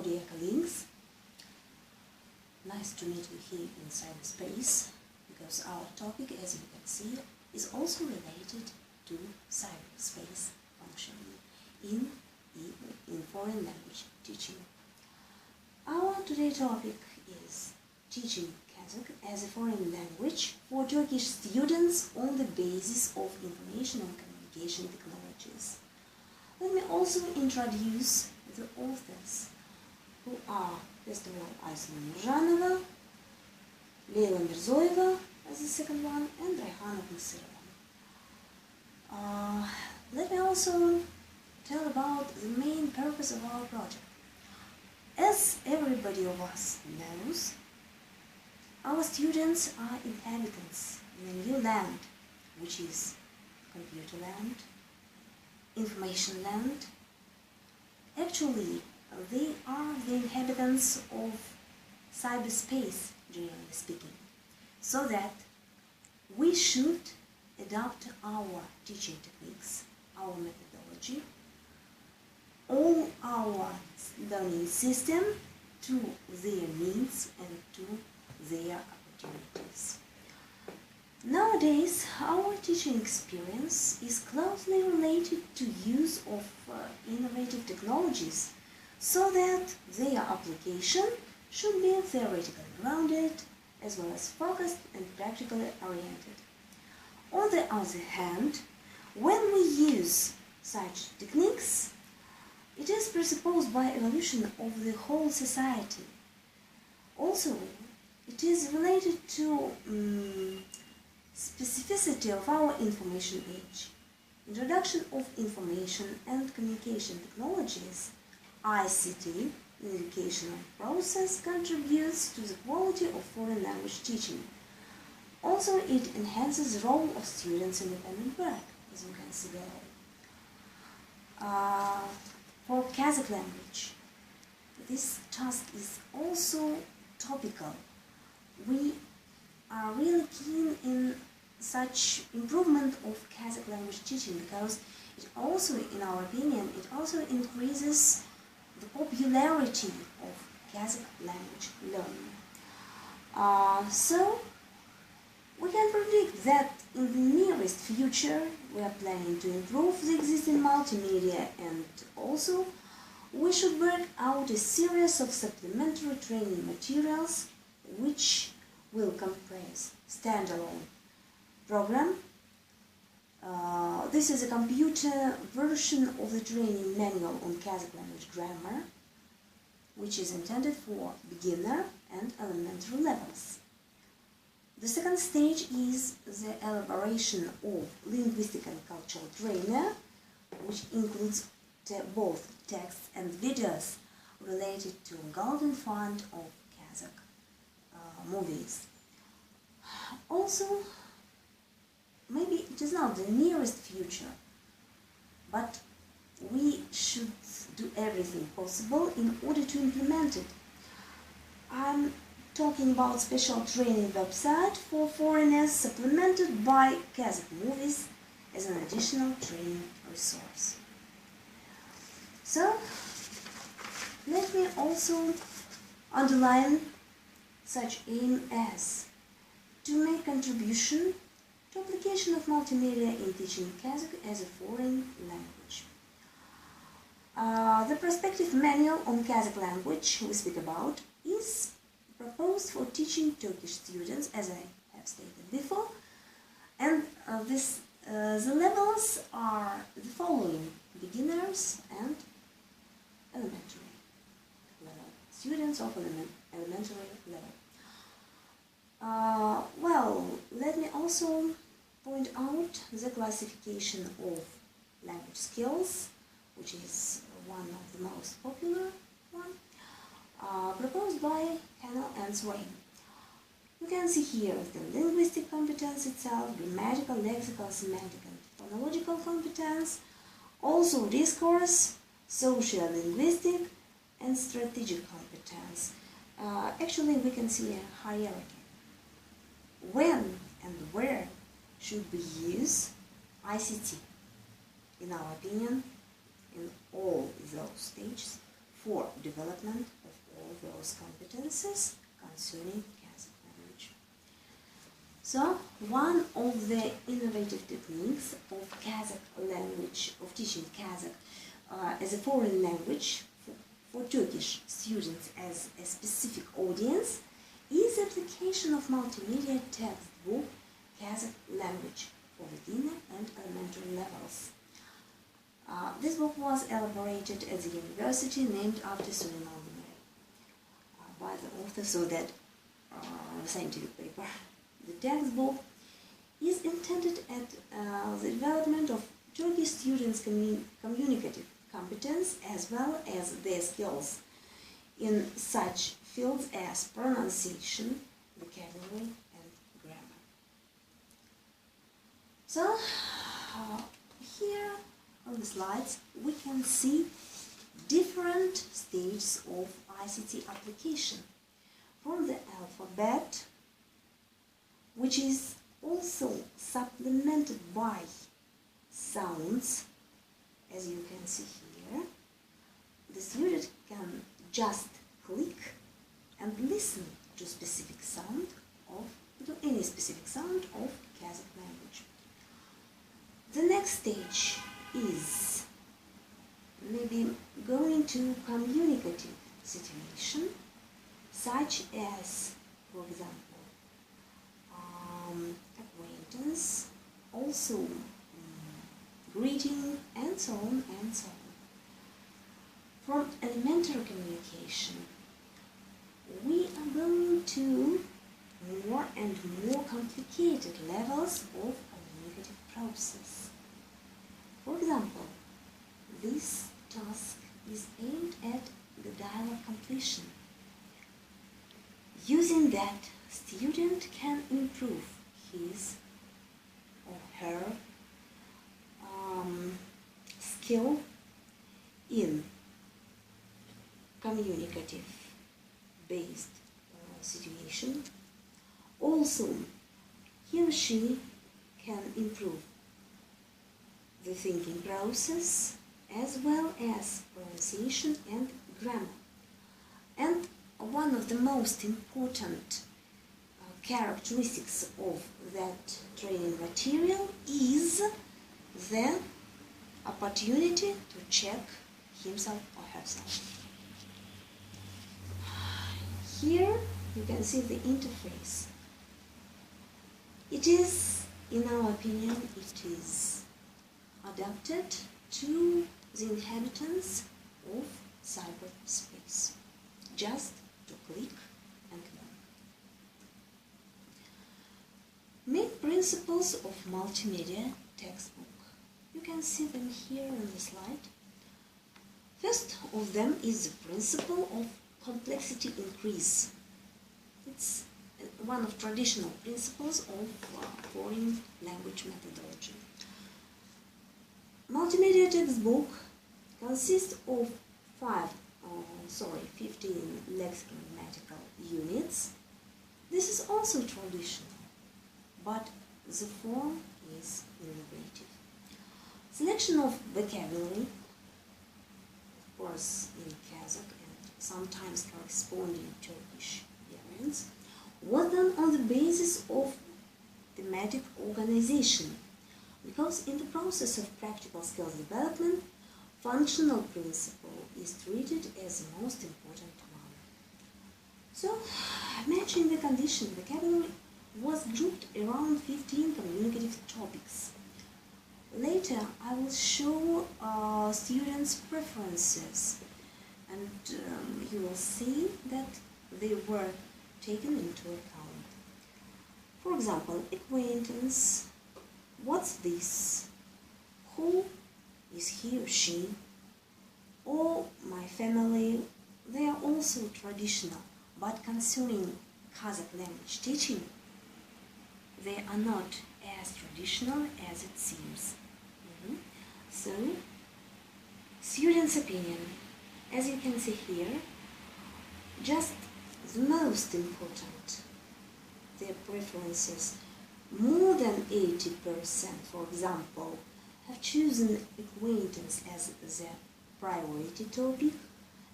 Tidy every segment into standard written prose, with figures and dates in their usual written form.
dear colleagues. Nice to meet you here in cyberspace, because our topic, as you can see, is also related to cyberspace functioning in foreign language teaching. Our today's topic is teaching Kazakh as a foreign language for Turkish students on the basis of information and communication technologies. Let me also introduce the authors, who are, first of all, Nurzhanova Mirzoyeva as the second one, and Nurzhanova Abnassyrova. Let me also tell about the main purpose of our project. As everybody of us knows, our students are inhabitants in a new land, which is computer land, information land. Actually, they are the inhabitants of cyberspace, generally speaking, so that we should adapt our teaching techniques, our methodology, all our learning system to their needs and to their opportunities. Nowadays, our teaching experience is closely related to use of innovative technologies, so that their application should be theoretically grounded as well as focused and practically oriented. On the other hand, when we use such techniques, it is presupposed by evolution of the whole society. Also, it is related to specificity of our information age. Introduction of information and communication technologies, ICT, in the educational process contributes to the quality of foreign language teaching. Also, it enhances the role of students' independent work, as you can see below. For Kazakh language, this task is also topical. We are really keen in such improvement of Kazakh language teaching, because it also, in our opinion, it also increases the popularity of Kazakh language learning. So we can predict that in the nearest future we are planning to improve the existing multimedia, and also we should work out a series of supplementary training materials which will comprise standalone program. This is a computer version of the training manual on Kazakh language grammar, which is intended for beginner and elementary levels. The second stage is the elaboration of linguistic and cultural trainer, which includes both texts and videos related to golden font of Kazakh movies. Also, maybe it is not the nearest future, but we should do everything possible in order to implement it. I'm talking about special training website for foreigners supplemented by Kazakh movies as an additional training resource. So, let me also underline such aim as to make contribution to application of multimedia in teaching Kazakh as a foreign language. The prospective manual on Kazakh language we speak about is proposed for teaching Turkish students, as I have stated before, and the levels are the following: beginners and elementary level, students of elementary level. Well, let me also point out the classification of language skills, which is one of the most popular one, proposed by Canal and Swain. You can see here the linguistic competence itself, grammatical, lexical, semantic and phonological competence, also discourse, social linguistic and strategic competence. Actually, we can see a hierarchy. When and where should we use ICT? In our opinion, in all those stages, for development of all those competences concerning Kazakh language. So, one of the innovative techniques of Kazakh language, of teaching Kazakh as a foreign language for Turkish students as a specific audience, is the application of multimedia textbook Kazakh language for beginner and elementary levels. This book was elaborated at the university named after Suleiman by the author, so that scientific paper. The textbook is intended at the development of Turkish students' communicative competence as well as their skills in such fields as pronunciation, vocabulary, and grammar. So, here on the slides we can see different stages of ICT application, from the alphabet, which is also supplemented by sounds, as you can see here. The student can just click and listen to specific sound of any specific sound of Kazakh language. The next stage is maybe going to communicative situation, such as, for example, acquaintance, also greeting, and so on and so on. From elementary communication, we are going to more and more complicated levels of communicative process. For example, this task is aimed at the dialogue completion. Using that, student can improve his or her skill in communicative based situation. Also, he or she can improve the thinking process as well as pronunciation and grammar. And one of the most important characteristics of that training material is the opportunity to check himself or herself. Here you can see the interface. It is, in our opinion, it is adapted to the inhabitants of cyberspace. Just to click and learn. Main principles of multimedia textbook. You can see them here on the slide. First of them is the principle of complexity increase. It's one of traditional principles of foreign language methodology. Multimedia textbook consists of 15 lexicogrammatical units. This is also traditional, but the form is innovative. Selection of vocabulary, of course in Kazakh and sometimes corresponding Turkish variants, was done on the basis of thematic organization, because in the process of practical skills development, functional principle is treated as the most important one. So, matching the condition, vocabulary was grouped around 15 communicative topics. Later, I will show students' preferences, and you will see that they were taken into account. For example, acquaintance. What's this? Who is he or she? Or my family. They are also traditional, but concerning Kazakh language teaching, they are not as traditional as it seems. So, students' opinion, as you can see here, just the most important, their preferences. More than 80%, for example, have chosen acquaintance as their priority topic,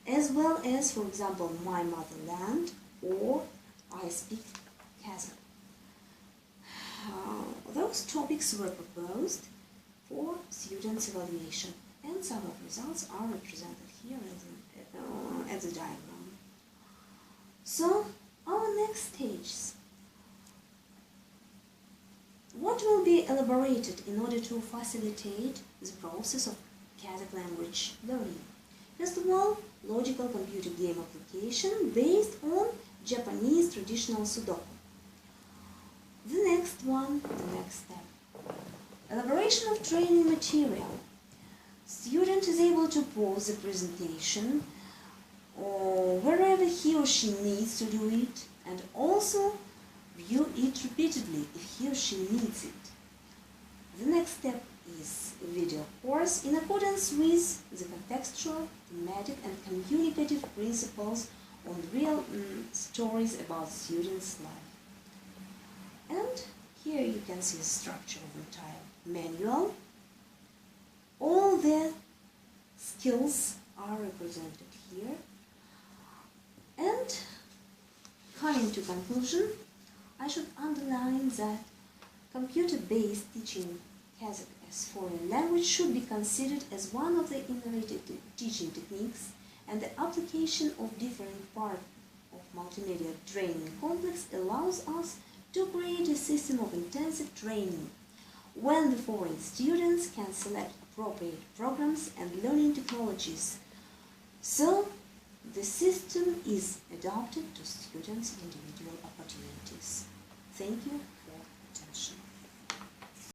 as well as, for example, my motherland or I speak Kazakh. Those topics were proposed for students' evaluation, and some of results are represented here as a diagram. So, our next stages. What will be elaborated in order to facilitate the process of Kazakh language learning? First of all, logical computer game application based on Japanese traditional Sudoku. The next step. Elaboration of training material. Student is able to pause the presentation or wherever he or she needs to do it, and also view it repeatedly if he or she needs it. The next step is a video course in accordance with the contextual, thematic and communicative principles on real stories about students' life. And here you can see the structure of the entire manual. All the skills are represented here. And coming to conclusion, I should underline that computer-based teaching Kazakh as foreign language should be considered as one of the innovative teaching techniques, and the application of different parts of multimedia training complex allows us to create a system of intensive training when the foreign students can select appropriate programs and learning technologies. So, the system is adapted to students' individual opportunities. Thank you.